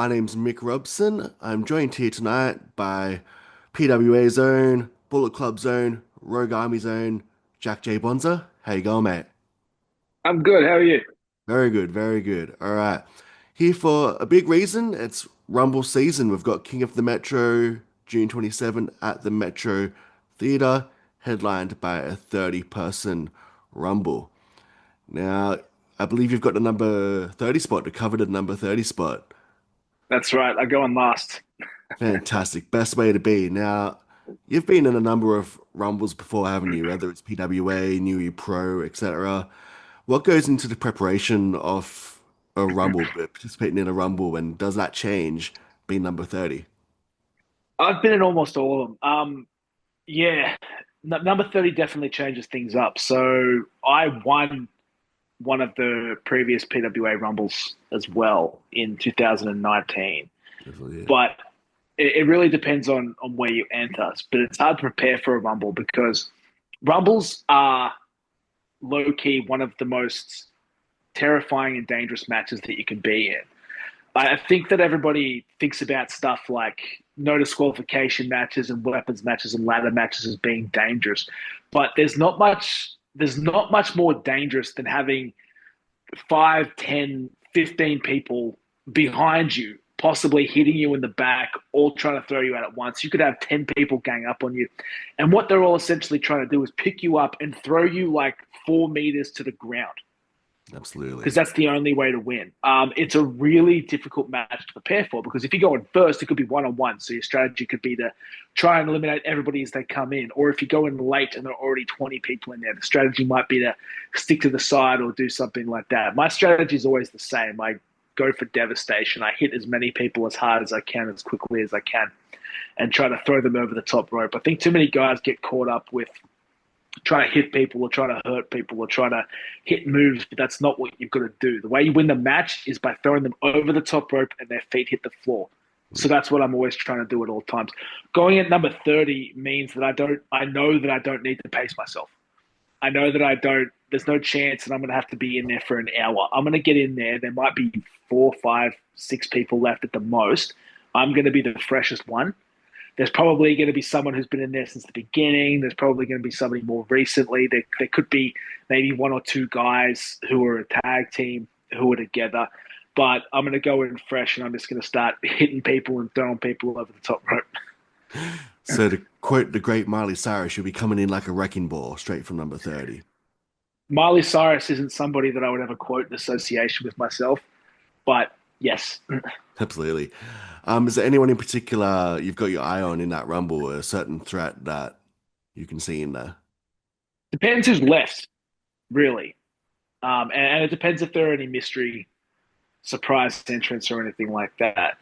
My name's Mick Robson. I'm joined here tonight by PWA Zone, Bullet Club Zone, Rogue Army Zone, Jack J. Bonza. How you going, mate? I'm good. How are you? Very good, very good. All right. Here for a big reason. It's Rumble season. We've got King of the Metro, June 27 at the Metro Theatre, headlined by a 30-person Rumble. Now, I believe you've got the number 30 spot, the coveted number 30 spot. That's right. I go on last. Fantastic. Best way to be. Now, you've been in a number of Rumbles before, haven't you? Whether it's PWA, New Year Pro, etc. What goes into the preparation of a Rumble, participating in a Rumble, and does that change being number 30? I've been in almost all of them. Yeah, number 30 definitely changes things up. So I won one of the previous PWA Rumbles as well in 2019. Definitely, yeah. But it really depends on where you enter. But it's hard to prepare for a Rumble because Rumbles are low key one of the most terrifying and dangerous matches that you can be in. I think that everybody thinks about stuff like no disqualification matches and weapons matches and ladder matches as being dangerous, but there's not much more dangerous than having 5, 10, 15 people behind you, possibly hitting you in the back, all trying to throw you out at once. You could have 10 people gang up on you. And what they're all essentially trying to do is pick you up and throw you like 4 meters to the ground Absolutely. because that's the only way to win. It's a really difficult match to prepare for because if you go in first, it could be one on one. So your strategy could be to try and eliminate everybody as they come in. Or if you go in late and there are already 20 people in there, the strategy might be to stick to the side or do something like that. My strategy is always the same. I go for devastation. I hit as many people as hard as I can, as quickly as I can, and try to throw them over the top rope. I think too many guys get caught up with trying to hit people or trying to hurt people or trying to hit moves, but that's not what you've got to do. The way you win the match is by throwing them over the top rope and their feet hit the floor. So that's what I'm always trying to do at all times. Going at number 30 means that I know that I don't need to pace myself. I know that there's no chance that I'm going to have to be in there for an hour. I'm going to get in there. There might be 4, 5, 6 people left at the most. I'm going to be the freshest one. There's probably going to be someone who's been in there since the beginning. There's probably going to be somebody more recently. There could be maybe one or two guys who are a tag team who are together. But I'm going to go in fresh and I'm just going to start hitting people and throwing people over the top rope. So to quote the great Miley Cyrus, you'll be coming in like a wrecking ball straight from number 30. Miley Cyrus isn't somebody that I would ever quote in association with myself. But yes, Absolutely. Is there anyone in particular you've got your eye on in that Rumble, a certain threat that you can see in there? depends who's left, really. And it depends if there are any mystery surprise entrants or anything like that.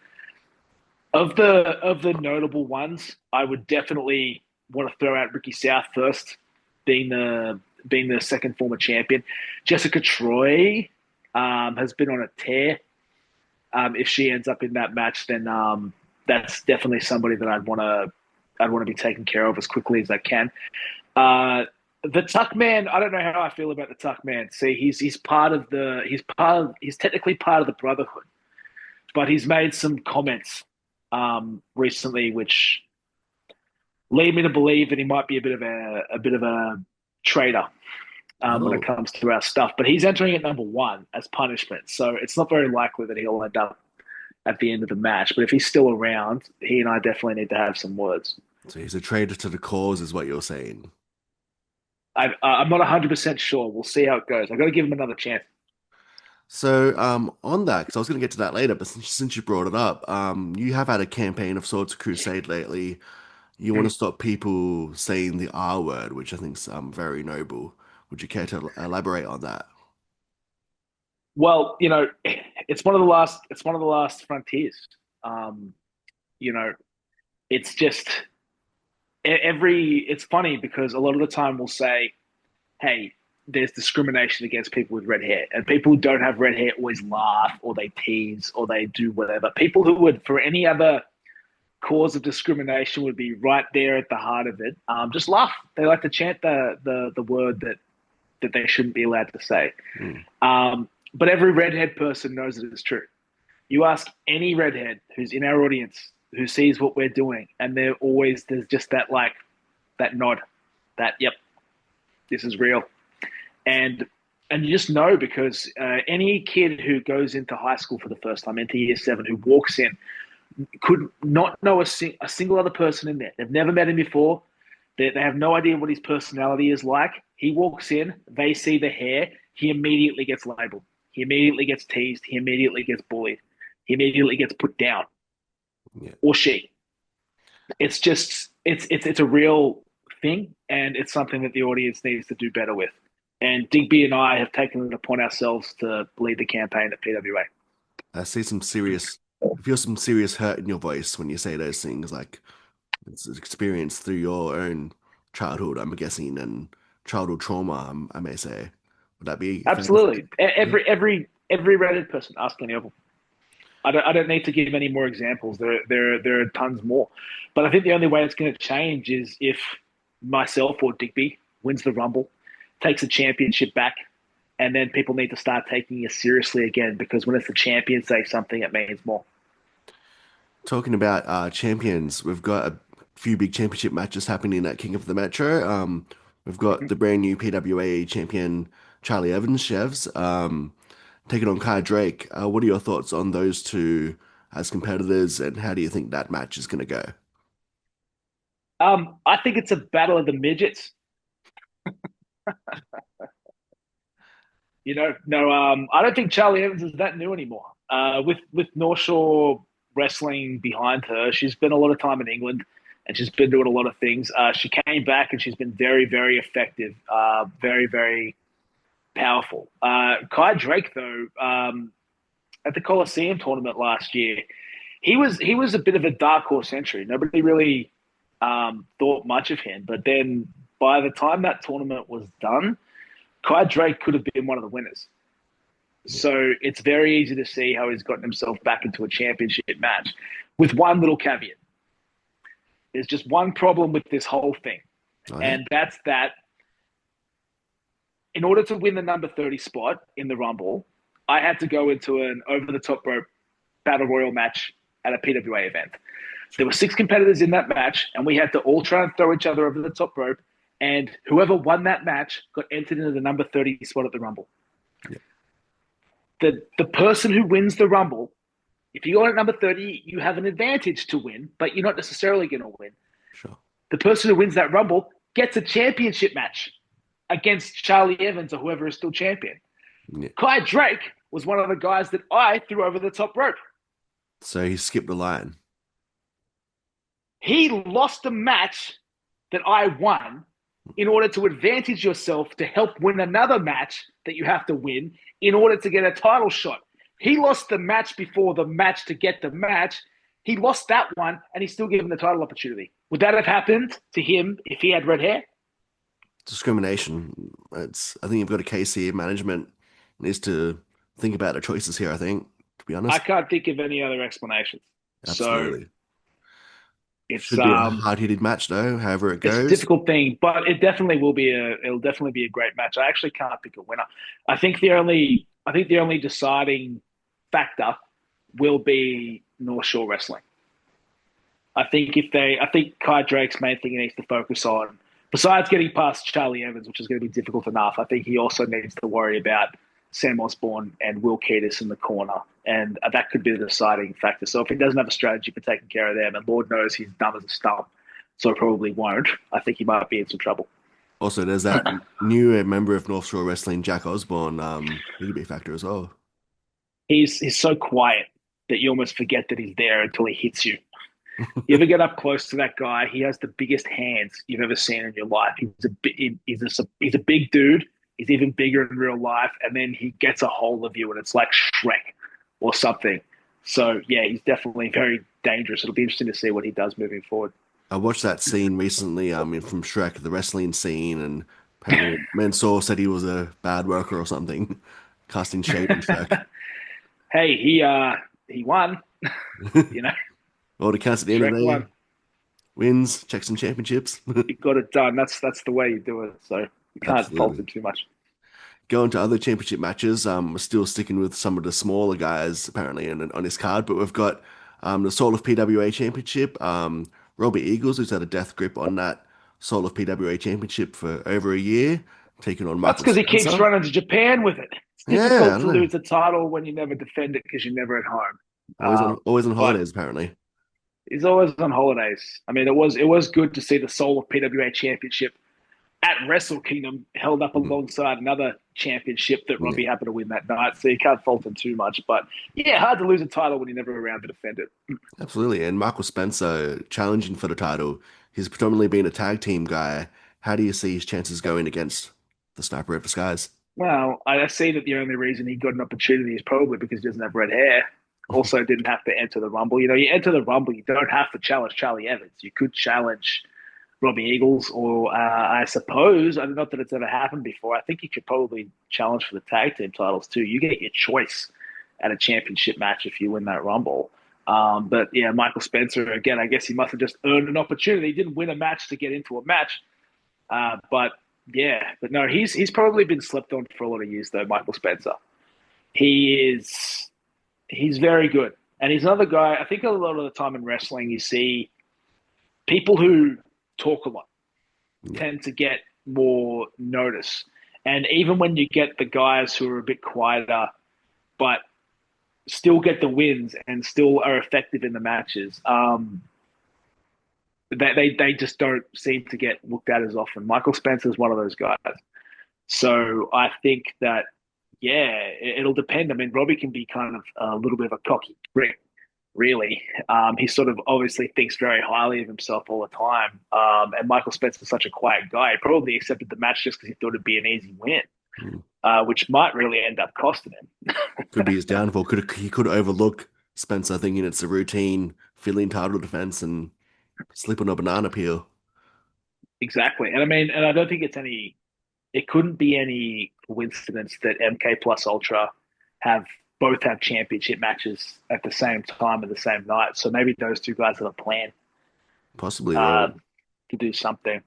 Of the notable ones, I would definitely want to throw out Ricky South first, being the second former champion. Jessica Troy has been on a tear. If she ends up in that match, then that's definitely somebody that I'd want to be taken care of as quickly as I can. Uh, the Tuck Man, I don't know how I feel about the Tuck Man. See, he's technically part of the Brotherhood, but he's made some comments recently which lead me to believe that he might be a bit of a traitor when it Oh, comes to our stuff. But he's entering at number one as punishment, so it's not very likely that he'll end up at the end of the match. But if he's still around, he and I definitely need to have some words. so he's a traitor to the cause, is what you're saying. I'm not 100% sure. We'll see how it goes. I've got to give him another chance. So, on that, because I was going to get to that later, but since you brought it up, you have had a campaign of sorts, crusade lately. You want to stop people saying the R word, which I think's very noble. Would you care to elaborate on that? Well, it's one of the last frontiers. Um, you know, it's just it's funny because a lot of the time we'll say, hey, there's discrimination against people with red hair. And people who don't have red hair always laugh or they tease or they do whatever. People who would, for any other cause of discrimination, would be right there at the heart of it. Just laugh. They like to chant the word that they shouldn't be allowed to say. Hmm. But every redhead person knows that it's true. You ask any redhead who's in our audience who sees what we're doing, and there's just that like that nod, that yep, this is real, and and you just know because any kid who goes into high school for the first time, into year seven, who walks in, could not know a single other person in there. They've never met him before. They have no idea what his personality is like. He walks in, they see the hair, he immediately gets labeled. He immediately gets teased. He immediately gets bullied. He immediately gets put down, Yeah, or she. It's just it's a real thing, and it's something that the audience needs to do better with. And Digby and I have taken it upon ourselves to lead the campaign at PWA. I see some serious, I feel some serious hurt in your voice when you say those things. Like it's experienced through your own childhood, I'm guessing, and childhood trauma, I may say. Would that be fair to say? Absolutely, Yeah. every Reddit person, ask any of them. I don't need to give any more examples. There are tons more. But I think the only way it's going to change is if myself or Digby wins the Rumble, takes the championship back, and then people need to start taking it seriously again because when it's the champion say something, it means more. Talking about champions, we've got a few big championship matches happening at King of the Metro. We've got Mhm. the brand new PWA champion Charlie Evans, Chevs, taking on Kai Drake. What are your thoughts on those two as competitors, and how do you think that match is going to go? I think it's a battle of the midgets. No, I don't think Charlie Evans is that new anymore. With North Shore Wrestling behind her, she's spent a lot of time in England, and she's been doing a lot of things. She came back and she's been very, very effective, very, very powerful. Kai Drake, though, at the Coliseum tournament last year, he was a bit of a dark horse entry. Nobody really thought much of him, but then by the time that tournament was done, Kai Drake could have been one of the winners. Yeah. So it's very easy to see how he's gotten himself back into a championship match with one little caveat. There's just one problem with this whole thing, Oh yeah. and that's that in order to win the number 30 spot in the Rumble, I had to go into an over the top rope battle royal match at a PWA event. There Sure. were six competitors in that match, and we had to all try and throw each other over the top rope. And whoever won that match got entered into the number 30 spot at the Rumble. Yeah. The person who wins the Rumble, if you go in at number 30, you have an advantage to win, but you're not necessarily going to win. Sure. The person who wins that Rumble gets a championship match against Charlie Evans or whoever is still champion. Yeah. Kai Drake was one of the guys that I threw over the top rope. So he skipped the line. He lost a match that I won in order to advantage yourself to help win another match that you have to win in order to get a title shot. He lost the match before the match to get the match. He lost that one and he's still given the title opportunity. Would that have happened to him if he had red hair? Discrimination. It's. I think you've got a case here. Management needs to think about their choices here. I think, to be I honest, can't think of any other explanations. So absolutely. it's Should be a hard-hitted match though. However it it's a goes. difficult thing, but it'll definitely be a great match. I actually can't pick a winner. I think the only deciding factor will be North Shore Wrestling. I think Kai Drake's main thing he needs to focus on, besides getting past Charlie Evans, which is going to be difficult enough, I think he also needs to worry about Sam Osborne and Will Keatis in the corner. And that could be the deciding factor. So if he doesn't have a strategy for taking care of them, and Lord knows he's dumb as a stump, so he probably won't, I think he might be in some trouble. Also, there's that new member of North Shore Wrestling, Jack Osborne. He could be a factor as well. He's so quiet that you almost forget that he's there until he hits you. You ever get up close to that guy? He has the biggest hands you've ever seen in your life. He's a big dude. He's even bigger in real life, and then he gets a hold of you, and it's like Shrek or something. So yeah, he's definitely very dangerous. It'll be interesting to see what he does moving forward. I watched that scene recently, from Shrek, the wrestling scene, and apparently Mansoor said he was a bad worker or something, casting shade on Shrek. Hey, he won. You know, All it counts at the end of Shrek the day, won. wins, checks and championships. He got it done. That's the way you do it. So you can't fault Absolutely. him too much. going to other championship matches, we're still sticking with some of the smaller guys apparently on this card, but we've got the Soul of PWA Championship, Robbie Eagles, who's had a death grip on that Soul of PWA Championship for over a year, taking on That's Michael because he keeps Spencer. running to Japan with it. It's Yeah, I difficult don't to know. lose a title when you never defend it because you're never at home. Always on But holidays apparently. he's always on holidays. I mean, it was good to see the Soul of PWA Championship at Wrestle Kingdom held up Mhm. alongside another championship that Yeah, Robbie happened to win that night. So you can't fault him too much. But yeah, hard to lose a title when you're never around to defend it. absolutely. And Michael Spencer challenging for the title. He's predominantly been a tag team guy. How do you see his chances going against the Sniper of the Skies? Well, I see that the only reason he got an opportunity is probably because he doesn't have red hair. Also, didn't have to enter the Rumble. You know, you enter the Rumble, you don't have to challenge Charlie Evans. You could challenge Robbie Eagles, or I suppose, I not that it's ever happened before. I think you could probably challenge for the tag team titles too. You get your choice at a championship match if you win that Rumble. But yeah, Michael Spencer again. I guess he must have just earned an opportunity. He didn't win a match to get into a match, but yeah, but no, he's probably been slept on for a lot of years though. Michael Spencer, he's very good, and he's another guy. I think a lot of the time in wrestling, you see people who talk a lot Yeah, tend to get more notice. And even when you get the guys who are a bit quieter, but still get the wins and still are effective in the matches, they just don't seem to get looked at as often. Michael Spencer is one of those guys. So I think that, yeah, it'll depend. I mean, Robbie can be kind of a little bit of a cocky prick, really. He sort of obviously thinks very highly of himself all the time. And Michael Spencer's such a quiet guy. He probably accepted the match just because he thought it'd be an easy win, mm. which might really end up costing him. Could be his downfall. He could overlook Spencer thinking it's a routine filling title defense and slip on a banana peel. Exactly. And I mean, and I don't think it couldn't be any coincidence that MK plus Ultra have both have championship matches at the same time and the same night. So maybe those two guys have a plan Possibly, uh, well. to do something.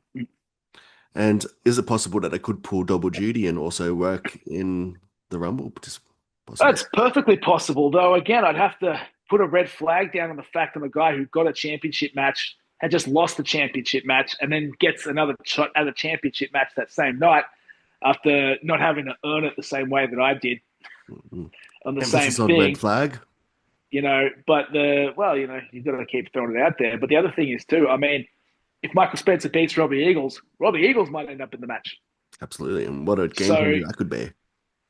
And is it possible that they could pull double duty and also work in the Rumble? Just possibly. That's perfectly possible, though. Again, I'd have to put a red flag down on the fact that a guy who got a championship match had just lost the championship match and then gets another shot at a championship match that same night after not having to earn it the same way that I did Mm. on the same Emphasis on red thing. flag. But you've got to keep throwing it out there. But the other thing is too, I mean, if Michael Spencer beats Robbie Eagles might end up in the match. Absolutely. And what a game So changer that could be.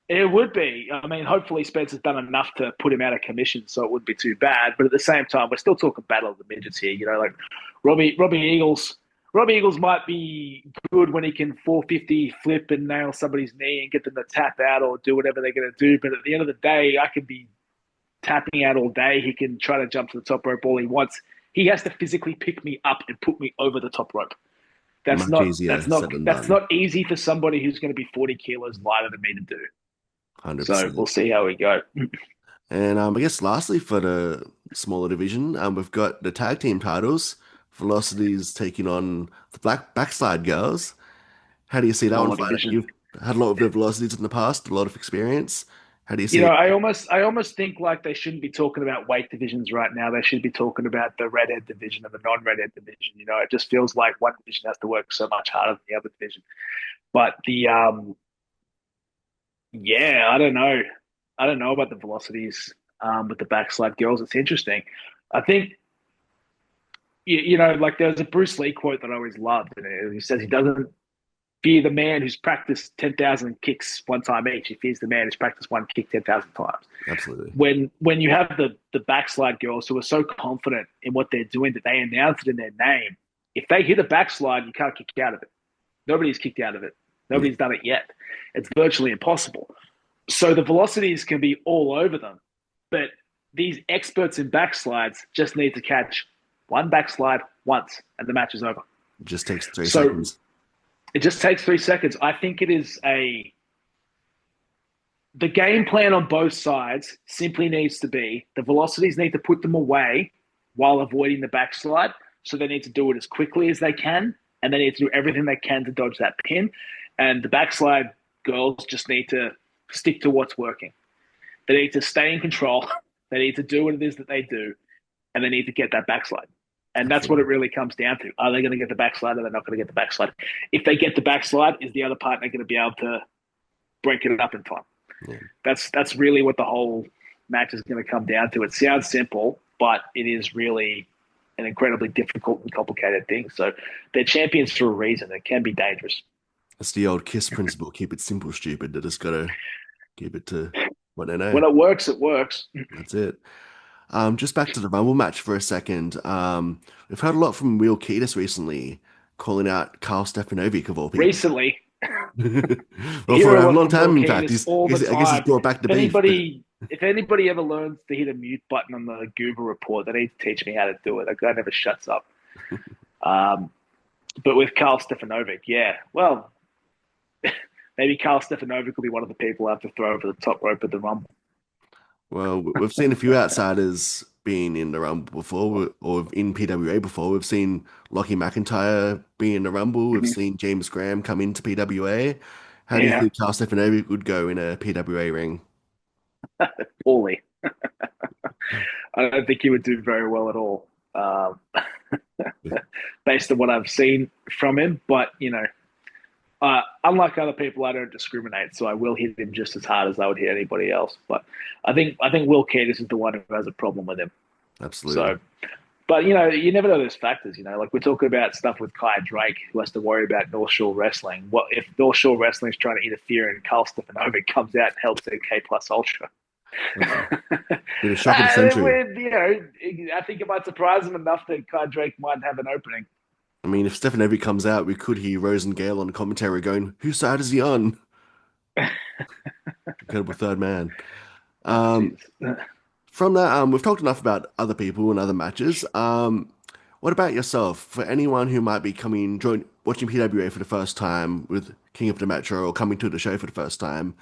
it would be. I mean, hopefully Spencer's done enough to put him out of commission, so it wouldn't be too bad. But at the same time, we're still talking battle of the midgets here. You know, like Robbie Eagles. Robbie Eagles might be good when he can 450 flip and nail somebody's knee and get them to tap out or do whatever they're going to do. But at the end of the day, I could be tapping out all day. He can try to jump to the top rope all he wants. He has to physically pick me up and put me over the top rope. That's Much not easier that's said not than that's done. not easy for somebody who's going to be 40 kilos lighter than me to do. So 100%. we'll see how we go. And I guess lastly for the smaller division, we've got the tag team titles. Velocity's taking on the Black Backslide Girls. How do you see that one Smaller fighting? division. You've had a lot of the Velocities in the past, a lot of experience. How do you You see know, it? I almost think like they shouldn't be talking about weight divisions right now. They should be talking about the redhead division and the non-redhead division. You know, it just feels like one division has to work so much harder than the other division. But yeah, I don't know about the velocities with the backslide girls. It's interesting. I think like there's a Bruce Lee quote that I always loved, and he says he doesn't fear the man who's practiced 10,000 kicks one time each. He fears the man who's practiced one kick 10,000 times. Absolutely. When you have the backslide girls who are so confident in what they're doing that they announce it in their name, if they hit a backslide, you can't kick out of it. Nobody's kicked out of it. Yeah, Nobody's done it yet. It's virtually impossible. So the velocities can be all over them, but these experts in backslides just need to catch one backslide once, and the match is over. it just takes three So seconds. it just takes 3 seconds. I think it is the game plan on both sides simply needs to be the velocities need to put them away while avoiding the backslide. So they need to do it as quickly as they can, and they need to do everything they can to dodge that pin. And the backslide girls just need to stick to what's working. They need to stay in control. They need to do what it is that they do, and they need to get that backslide. And that's what Absolutely. it really comes down to. Are they going to get the backslide or they're not going to get the backslide? If they get the backslide, is the other partner going to be able to break it up in time? Yeah. That's really what the whole match is going to come down to. It sounds simple, but it is really an incredibly difficult and complicated thing. So they're champions for a reason. It can be dangerous. It's the old KISS principle. Keep it simple, stupid. They just gotta keep it to what they know. When it works, it works. That's it. Just back to the Rumble match for a second. We've heard a lot from Will Keatis recently, calling out Karl Stefanovic of all people. Recently, Well, you hear for a a lot long from Will time, in fact, Canis all the I guess he's time. brought back the If beef. But anybody ever learns to hit a mute button on the Goober report, they need to teach me how to do it. That guy never shuts up. Um, but with Karl Stefanovic, yeah, well, maybe Karl Stefanovic will be one of the people I have to throw over the top rope at the Rumble. well, we've seen a few outsiders being in the Rumble before, or in PWA before. We've seen Lockie McIntyre be in the Rumble. We've Mhm. seen James Graham come into PWA. How do you Yeah, think Karl Stefanovic would go in a PWA ring? poorly. I don't think he would do very well at all, based on what I've seen from him. But unlike other people, I don't discriminate, so I will hit him just as hard as I would hit anybody else. But I think Will Keatis is the one who has a problem with him. Absolutely. So, but you never know those factors. Like we're talking about stuff with Kai Drake, who has to worry about North Shore Wrestling. What if North Shore Wrestling is trying to interfere and Karl Stefanovic comes out and helps their K Plus Ultra? That's a bit of shock of the century. I think it might surprise him enough that Kai Drake might have an opening. I mean, if Stefanovic comes out, we could hear Rose and Gale on commentary going, "Whose side is he on?" Incredible third man. Oh, Um, Jesus. from that, we've talked enough about other people and other matches. What about yourself? For anyone who might be watching PWA for the first time with King of the Metro or coming to the show for the first time,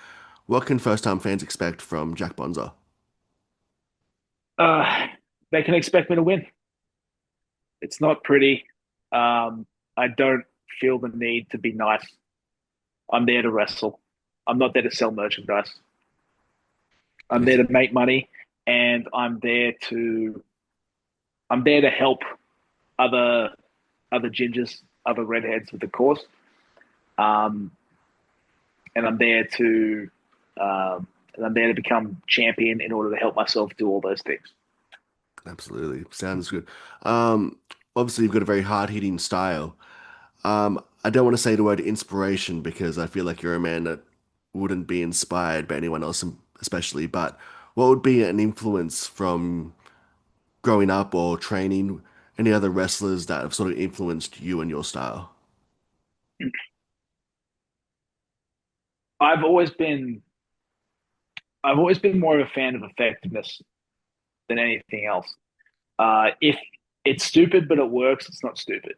what can first-time fans expect from Jack Bonza? Uh, they can expect me to win. It's not pretty. I don't feel the need to be nice. I'm there to wrestle. I'm not there to sell merchandise. I'm there Yes. to make money, and I'm there to help other other gingers, other redheads with the cause. Um, and I'm there to become champion in order to help myself do all those things. Absolutely. Sounds good. Obviously, you've got a very hard-hitting style. I don't want to say the word inspiration because I feel like you're a man that wouldn't be inspired by anyone else, especially. But what would be an influence from growing up or training any other wrestlers that have sort of influenced you and your style? I've always been I've always been more of a fan of effectiveness than anything else. If it's stupid but it works, it's not stupid.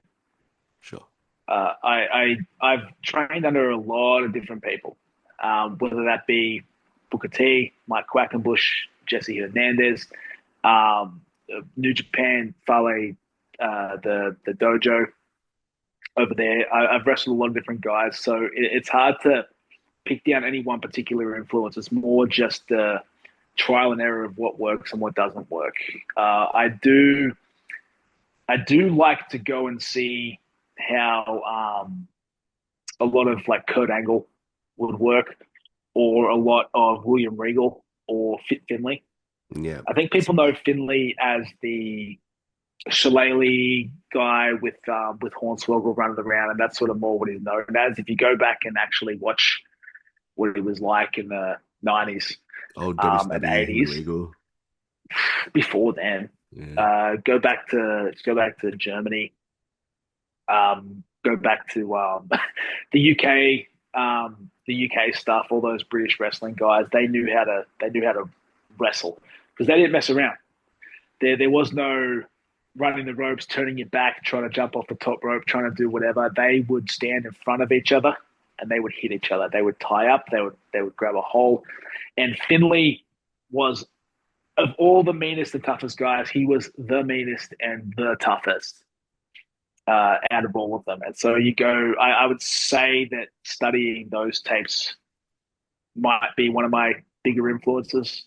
Sure. I've trained under a lot of different people, whether that be Booker T, Mike Quackenbush, Jesse Hernandez, New Japan, Fale, the dojo over there. I've wrestled a lot of different guys, so it's hard to pick down any one particular influence. It's more just the trial and error of what works and what doesn't work. I do like to go and see how a lot of like Kurt Angle would work, or a lot of William Regal or Fit Finley. Yeah. I think people know Finley as the shillelagh guy with Hornswoggle running around, and that's sort of more what he's known as. If you go back and actually watch what he was like in the '90s Old and WCW and '80s, Regal. before then, Yeah. go back to Germany, go back to the UK, the UK stuff. All those British wrestling guys, they knew how to wrestle because they didn't mess around. There was no running the ropes, turning your back, trying to jump off the top rope, trying to do whatever. They would stand in front of each other and they would hit each other. They would tie up. They would grab a hold. And Finley was, of all the meanest and toughest guys, he was the meanest and the toughest out of all of them. And so you go. I would say that studying those tapes might be one of my bigger influences.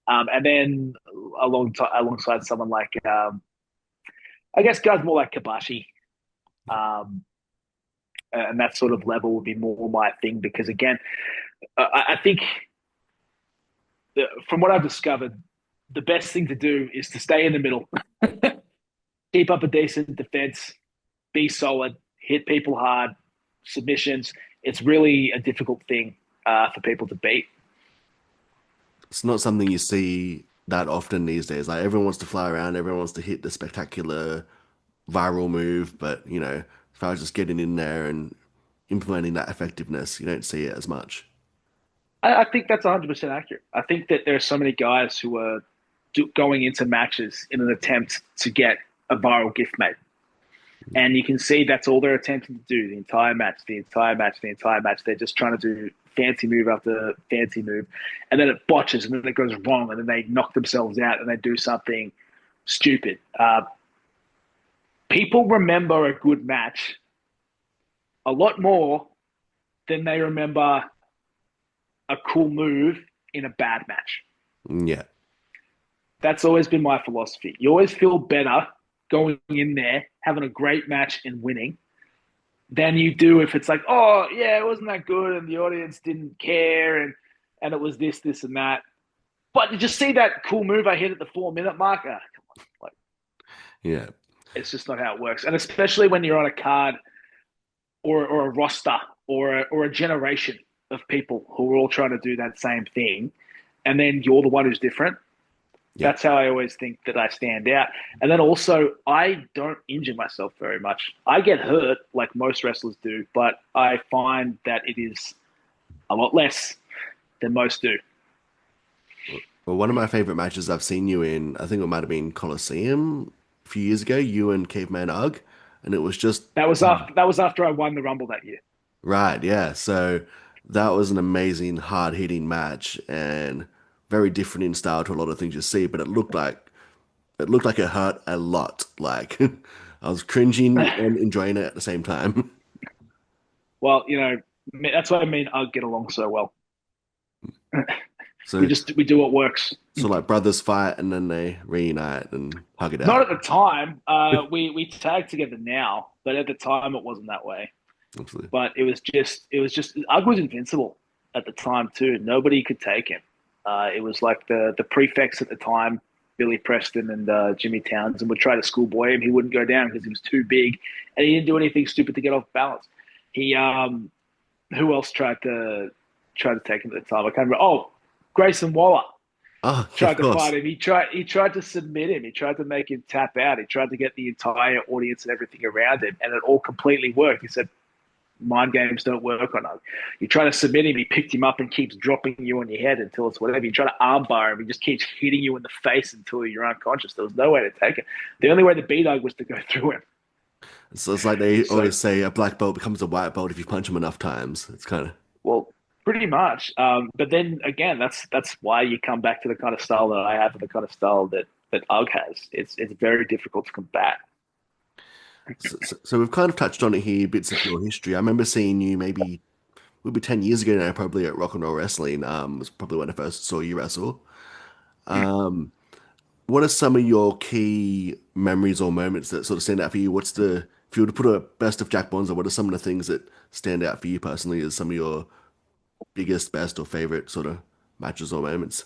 And then alongside someone like, I guess guys more like Kabashi, um, and that sort of level would be more my thing because again, I think from what I've discovered, the best thing to do is to stay in the middle, keep up a decent defense, be solid, hit people hard, submissions. It's really a difficult thing for people to beat. It's not something you see that often these days. Like everyone wants to fly around, everyone wants to hit the spectacular viral move, but as far as just getting in there and implementing that effectiveness, you don't see it as much. I think that's 100% accurate. I think that there are so many guys who are going into matches in an attempt to get a viral gift made. And you can see that's all they're attempting to do the entire match, the entire match, the entire match. They're just trying to do fancy move after fancy move. And then it botches and then it goes wrong and then they knock themselves out and they do something stupid. People remember a good match a lot more than they remember a cool move in a bad match. Yeah. That's always been my philosophy. You always feel better going in there, having a great match and winning than you do if it's like, oh yeah, it wasn't that good and the audience didn't care and it was this and that. But you just see that cool move I hit at the 4 minute mark. Come on, like Yeah. it's just not how it works. And especially when you're on a card or a roster or a generation of people who are all trying to do that same thing, and then you're the one who's different. Yeah. That's how I always think that I stand out. And then also, I don't injure myself very much. I get hurt like most wrestlers do, but I find that it is a lot less than most do. Well, one of my favorite matches I've seen you in, I think it might have been Coliseum a few years ago, you and Caveman Ugg, and it was just That was after I won the Rumble that year. right, yeah. So that was an amazing hard-hitting match and very different in style to a lot of things you see, but it looked like it hurt a lot. Like I was cringing and enjoying it at the same time. Well, that's why me and Ugg get along so well. we So just we do what works. so like brothers fight and then they reunite and hug it Not out. at the time. We tag together now, but at the time it wasn't that way. Absolutely. But it was just Ugg was invincible at the time too. Nobody could take him. It was like the prefects at the time, Billy Preston and Jimmy Townsend would try to schoolboy him. He wouldn't go down because he was too big, and he didn't do anything stupid to get off balance. He who else tried to take him at the time? I can't remember. Oh, Grayson Waller Oh, yeah, of tried to course. fight him. He tried to submit him. He tried to make him tap out. He tried to get the entire audience and everything around him, and it all completely worked. He said, mind games don't work on him. You try to submit him, he picked him up and keeps dropping you on your head until it's whatever. You try to armbar him, he just keeps hitting you in the face until you're unconscious. There was no way to take it. The only way to beat Ugg was to go through him. So it's like they So, always say a black belt becomes a white belt if you punch him enough times. It's kind of well, pretty much. But then again, that's why you come back to the kind of style that I have and the kind of style that Ugg has. It's very difficult to combat. so we've kind of touched on it here, bits of your history. I remember seeing you maybe 10 years ago now, probably at Rock and Roll Wrestling. Was probably when I first saw you wrestle. What are some of your key memories or moments that sort of stand out for you? If you were to put a best of Jack Bonza, what are some of the things that stand out for you personally as some of your biggest, best, or favorite sort of matches or moments?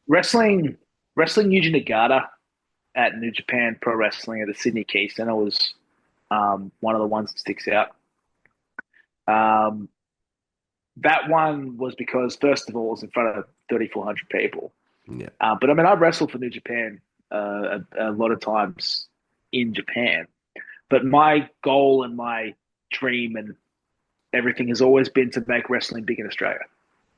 Wrestling Yuji Nagata at New Japan Pro Wrestling at the Sydney Key Center was one of the ones that sticks out. Um, that one was because, first of all, it was in front of 3,400 people. Yeah, But I mean, I wrestled for New Japan a lot of times in Japan. But my goal and my dream and everything has always been to make wrestling big in Australia.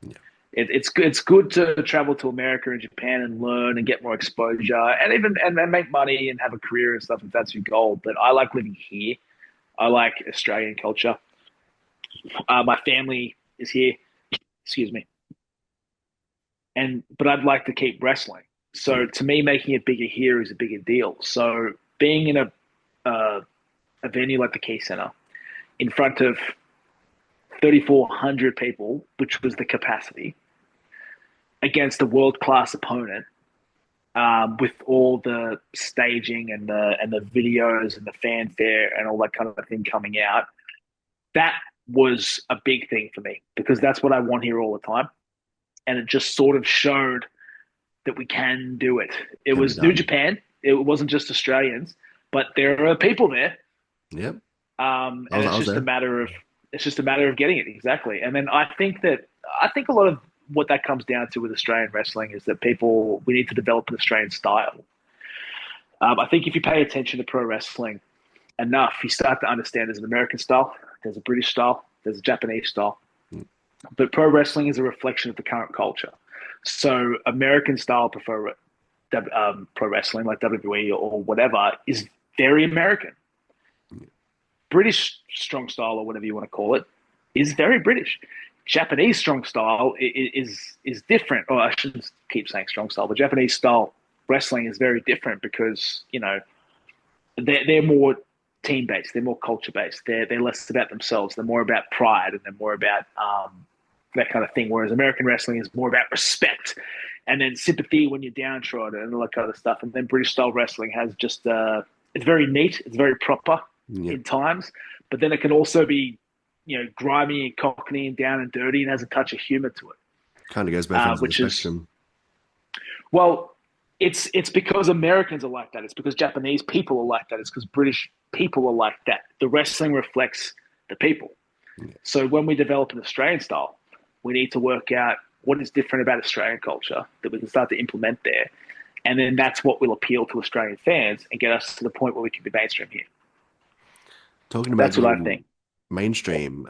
yeah, It's good to travel to America and Japan and learn and get more exposure and even and make money and have a career and stuff if that's your goal. But I like living here. I like Australian culture. My family is here. Excuse me. And but I'd like to keep wrestling. yeah, So to me, making it bigger here is a bigger deal. So being in uh, a venue like the Key Center in front of 3,400 people, which was the capacity, against a world class opponent, with all the staging and the videos and the fanfare and all that kind of thing coming out. That was a big thing for me because that's what I want here all the time. And it just sort of showed that we can do it. It Can be was New done. Japan. It wasn't just Australians, but there are people there, Yep. and I was there. it's just a matter of getting it exactly. And then I think a lot of what that comes down to with Australian wrestling is that people we need to develop an Australian style. I think if you pay attention to pro wrestling enough, you start to understand there's an American style, there's a British style, there's a Japanese style, but pro wrestling is a reflection of the current culture. So American style pro wrestling like WWE or whatever is very American. British strong style or whatever you want to call it is very British. Japanese strong style is different. Or I shouldn't keep saying strong style, but Japanese style wrestling is very different because they're more team based, they're more culture based, they're less about themselves, they're more about pride, and they're more about that kind of thing. Whereas American wrestling is more about respect and then sympathy when you're downtrodden and all that kind of stuff. And then British style wrestling has just it's very neat, it's very proper Yep. in times, but then it can also be grimy and cockney and down and dirty and has a touch of humor to it, Kind of goes both ends of the which is spectrum. well, it's because Americans are like that. It's because Japanese people are like that. It's because British people are like that. The wrestling reflects the people. Yeah. So when we develop an Australian style, we need to work out what is different about Australian culture that we can start to implement there. And then that's what will appeal to Australian fans and get us to the point where we can be mainstream here. Talking about That's what I getting think. mainstream,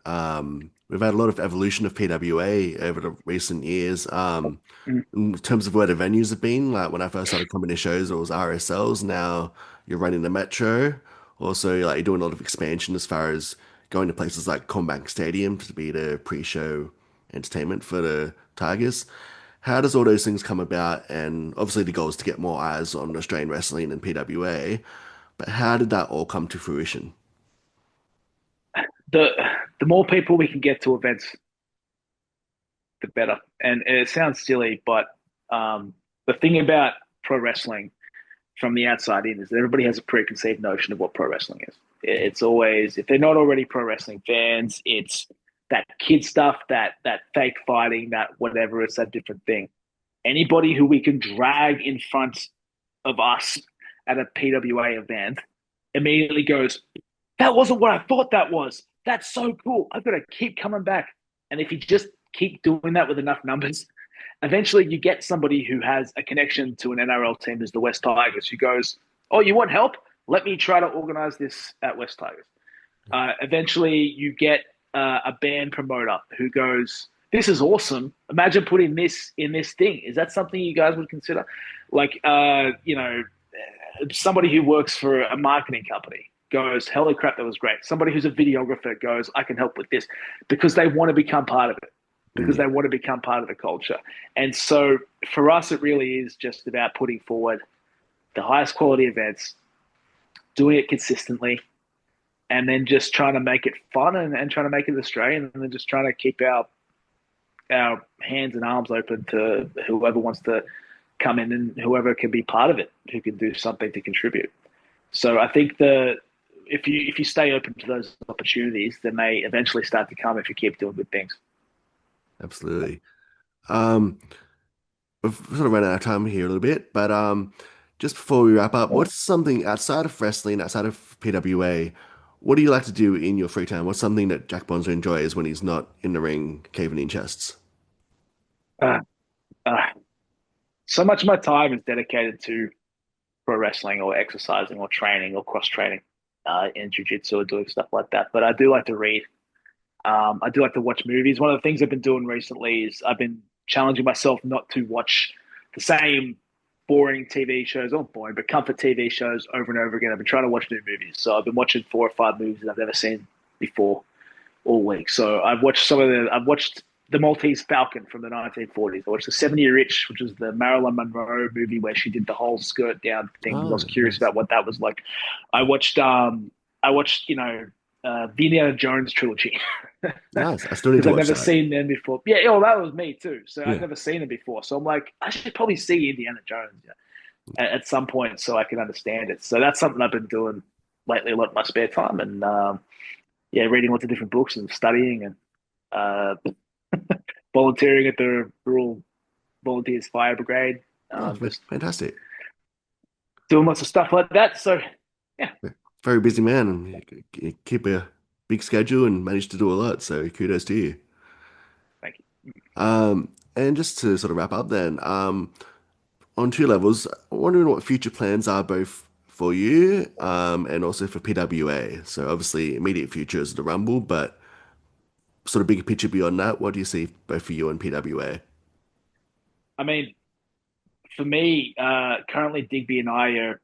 we've had a lot of evolution of PWA over the recent years. Mm. In terms of where the venues have been, like when I first started coming to shows, it was RSLs. Now you're running the Metro. Also, like you're doing a lot of expansion as far as going to places like Combank Stadium to be the pre-show entertainment for the Tigers. How does all those things come about? And obviously the goal is to get more eyes on Australian wrestling and PWA, but how did that all come to fruition? The the more people we can get to events, the better. And it sounds silly, but the thing about pro wrestling from the outside in is that everybody has a preconceived notion of what pro wrestling is. It's always, if they're not already pro wrestling fans, it's that kid stuff, that fake fighting, that whatever. It's that different thing. Anybody who we can drag in front of us at a PWA event immediately goes, "That wasn't what I thought that was. That's so cool. I've got to keep coming back." And if you just keep doing that with enough numbers, eventually you get somebody who has a connection to an NRL team as the West Tigers who goes, "Oh, you want help? Let me try to organize this at West Tigers." Eventually you get a band promoter who goes, "This is awesome. Imagine putting this in this thing. Is that something you guys would consider?" Like, somebody who works for a marketing company goes, "Holy crap, that was great." Somebody who's a videographer goes, "I can help with this," because they want to become part of it, because Yeah, they want to become part of the culture. And so for us, it really is just about putting forward the highest quality events, doing it consistently, and then just trying to make it fun and trying to make it Australian, and then just trying to keep our hands and arms open to whoever wants to come in and whoever can be part of it, who can do something to contribute. So I think if you stay open to those opportunities, then they eventually start to come if you keep doing good things. absolutely. Um, we've sort of run out of time here a little bit, but just before we wrap up, what's something outside of wrestling, outside of PWA, what do you like to do in your free time? What's something that Jack Bonza enjoys when he's not in the ring caving in chests? Uh, uh, so much of my time is dedicated to pro wrestling or exercising or training or cross training in jiu-jitsu or doing stuff like that. But I do like to read. I do like to watch movies. One of the things I've been doing recently is I've been challenging myself not to watch the same boring TV shows, not boring, but comfort TV shows over and over again. I've been trying to watch new movies. So I've been watching 4 or 5 movies that I've never seen before all week. So I've watched the Maltese Falcon from the 1940s. I watched the 70 Year Itch, which was the Marilyn Monroe movie where she did the whole skirt down thing because I Oh, was curious nice. about what that was like. I watched the Indiana Jones trilogy. Nice. I still need because to I've watch never that. seen them before. Yeah, oh, that was me too. So I'd Yeah. never seen them before. So I'm like, I should probably see Indiana Jones, at some point so I can understand it. So that's something I've been doing lately a lot in my spare time, and yeah, reading lots of different books and studying and uh, volunteering at the Rural Volunteers Fire Brigade. Oh, Just fantastic. doing lots of stuff like that. So yeah, Very busy man, and you keep a big schedule and manage to do a lot. So kudos to you. thank you. And just to sort of wrap up then, on two levels, I'm wondering what future plans are both for you, and also for PWA. So obviously immediate future is the Rumble, but sort of bigger picture beyond that, what do you see both for you and PWA? I mean, for me, currently Digby and I are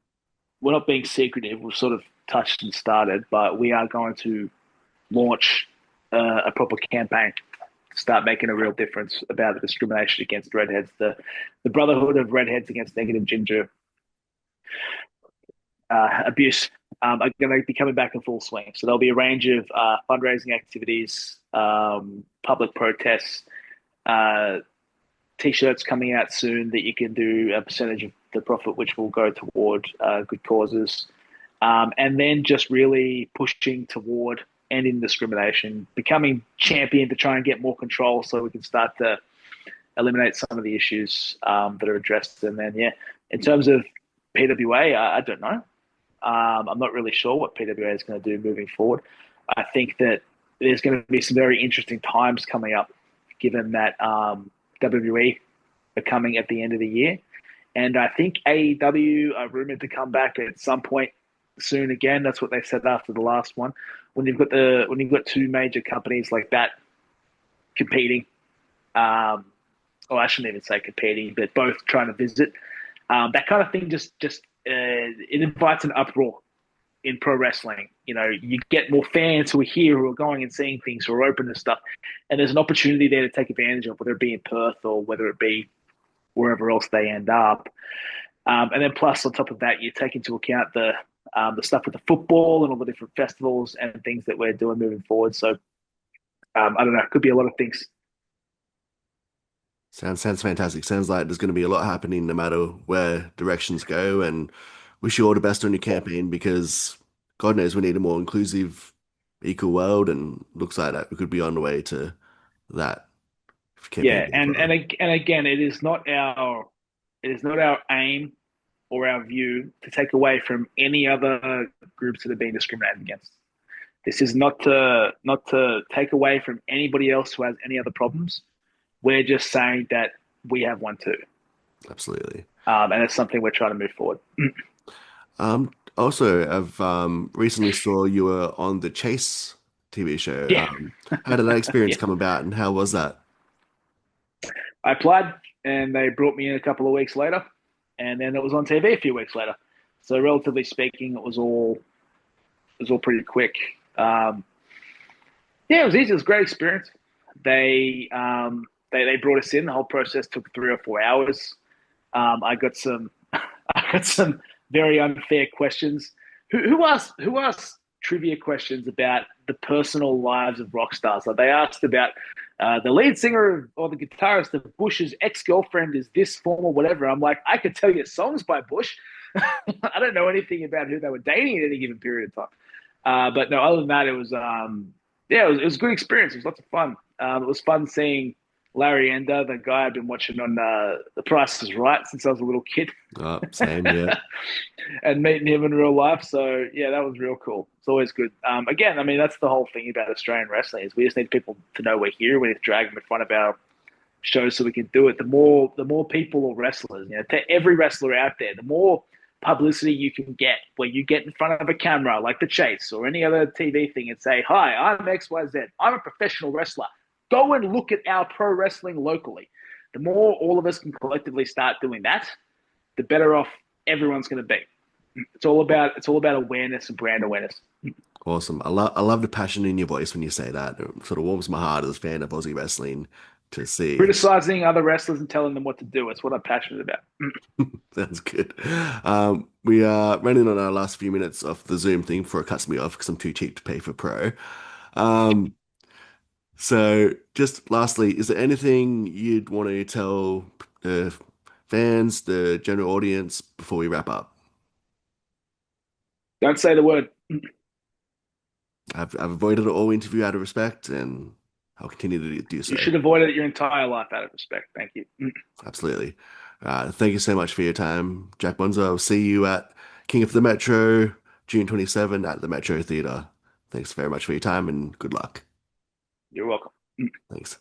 we're not being secretive. We've sort of touched and started, but we are going to launch a proper campaign to start making a real difference about the discrimination against redheads, the Brotherhood of Redheads Against Negative Ginger abuse are going to be coming back in full swing. So there'll be a range of fundraising activities, public protests, uh, t-shirts coming out soon that you can do a percentage of the profit, which will go toward good causes, and then just really pushing toward ending discrimination, becoming champion to try and get more control, so we can start to eliminate some of the issues that are addressed. And then, yeah, in terms of PWA, I don't know. I'm not really sure what PWA is going to do moving forward. I think that there's going to be some very interesting times coming up, given that WWE are coming at the end of the year. And I think AEW are rumored to come back at some point soon again. That's what they said after the last one. When you've got two major companies like that competing, um, or I shouldn't even say competing, but both trying to visit, that kind of thing just it invites an uproar in pro wrestling. You know, you get more fans who are here, who are going and seeing things, who are open to stuff, and there's an opportunity there to take advantage of, whether it be in Perth or whether it be wherever else they end up. And then plus on top of that, you take into account the stuff with the football and all the different festivals and things that we're doing moving forward. So I don't know, it could be a lot of things. Sounds fantastic. Sounds like there's going to be a lot happening no matter where directions go. And wish you all the best on your campaign because God knows we need a more inclusive, equal world. And looks like that we could be on the way to that if campaign Yeah, goes well. and again, it is not our aim or our view to take away from any other groups that are being discriminated against. This is not to take away from anybody else who has any other problems. We're just saying that we have one too, Absolutely. and it's something we're trying to move forward. Also, I've recently saw you were on the Chase TV show. Yeah, How did that experience yeah. come about and how was that? I applied, and they brought me in a couple of weeks later, and then it was on TV a few weeks later. So relatively speaking, it was all pretty quick. Um, yeah, it was easy. It was a great experience. They brought us in. The whole process took 3 or 4 hours. I got some I got some very unfair questions. Who asked trivia questions about the personal lives of rock stars? Like they asked about the lead singer or the guitarist of Bush's ex girlfriend is this form or whatever. I'm like, I could tell you songs by Bush. I don't know anything about who they were dating at any given period of time. But no, other than that, it was yeah, it was a good experience. It was lots of fun. It was fun seeing Larry Ender, the guy I've been watching on The Price is Right since I was a little kid, Same, yeah. and meeting him in real life. So yeah, that was real cool. It's always good. Again, I mean that's the whole thing about Australian wrestling is we just need people to know we're here. We need to drag them in front of our shows so we can do it. The more people or wrestlers, you know, to every wrestler out there, the more publicity you can get where you get in front of a camera like the Chase or any other TV thing and say, hi, I'm XYZ. I'm a professional wrestler. Go and look at our pro wrestling locally. The more all of us can collectively start doing that, the better off everyone's going to be. It's all about awareness and brand awareness. Awesome. I love the passion in your voice when you say that. It sort of warms my heart as a fan of Aussie wrestling to see. Criticizing other wrestlers and telling them what to do. It's what I'm passionate about. Sounds good. We are running on our last few minutes of the Zoom thing before it cuts me off because I'm too cheap to pay for Pro. Um, So, just lastly, is there anything you'd want to tell the fans, the general audience, before we wrap up? Don't say the word. I've avoided all interview out of respect, and I'll continue to do You so. should avoid it your entire life out of respect. Thank you. Absolutely. Thank you so much for your time, Jack Bonza. I'll see you at King of the Metro, June 27 at the Metro Theatre. Thanks very much for your time and good luck. You're welcome. Thanks.